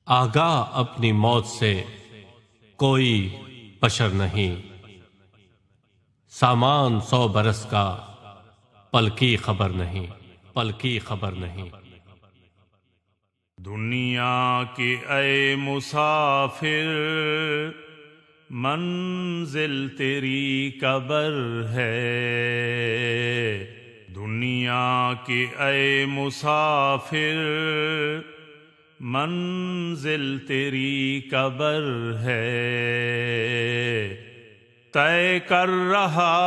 آگاہ اپنی موت سے کوئی بشر نہیں، سامان 100 برس کا پل کی خبر نہیں، پل کی خبر نہیں۔ دنیا کے اے مسافر، منزل تیری قبر ہے۔ دنیا کے اے مسافر، منزل تیری قبر ہے۔ طے کر رہا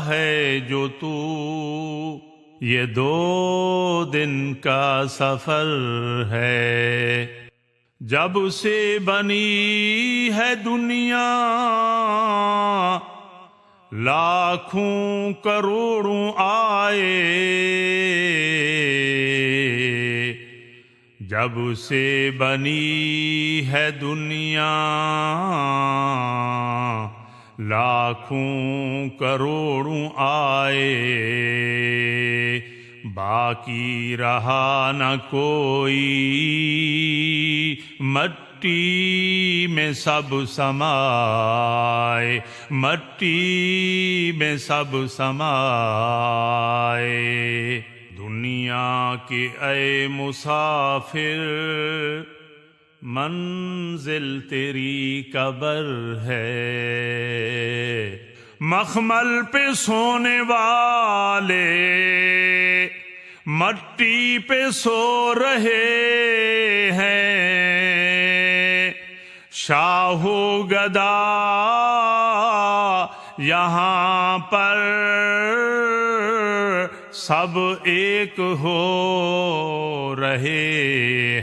ہے جو تو یہ 2 دن کا سفر ہے۔ جب سے بنی ہے دنیا لاکھوں کروڑوں آئے، جب سے بنی ہے دنیا لاکھوں کروڑوں آئے، باقی رہا نہ کوئی، مٹی میں سب سمائے، مٹی میں سب سمائے۔ دنیا کے اے مسافر، منزل تیری قبر ہے۔ مخمل پہ سونے والے مٹی پہ سو رہے ہیں، شاہ و گدا یہاں پر سب ایک ہو رہے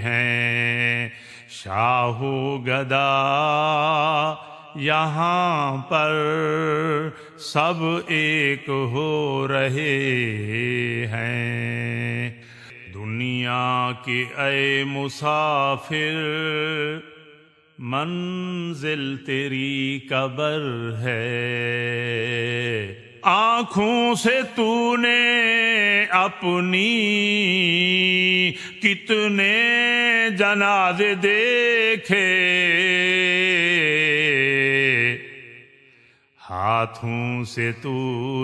ہیں، شاہ و گدا یہاں پر سب ایک ہو رہے ہیں۔ دنیا کے اے مسافر، منزل تیری قبر ہے۔ آنکھوں سے تو نے اپنی کتنے جنازے دیکھے، ہاتھوں سے تو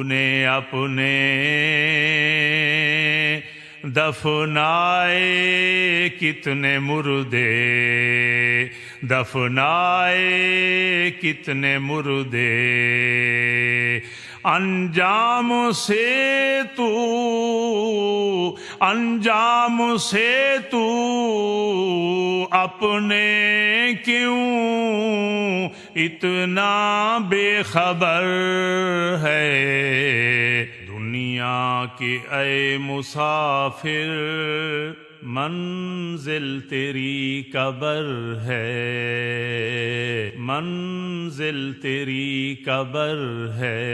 نے اپنے دفنائے کتنے مردے، دفنائے کتنے مردے۔ انجام سے تو اپنے کیوں اتنا بے خبر ہے۔ دنیا کے اے مسافر، منزل تیری قبر ہے، منزل تیری قبر ہے۔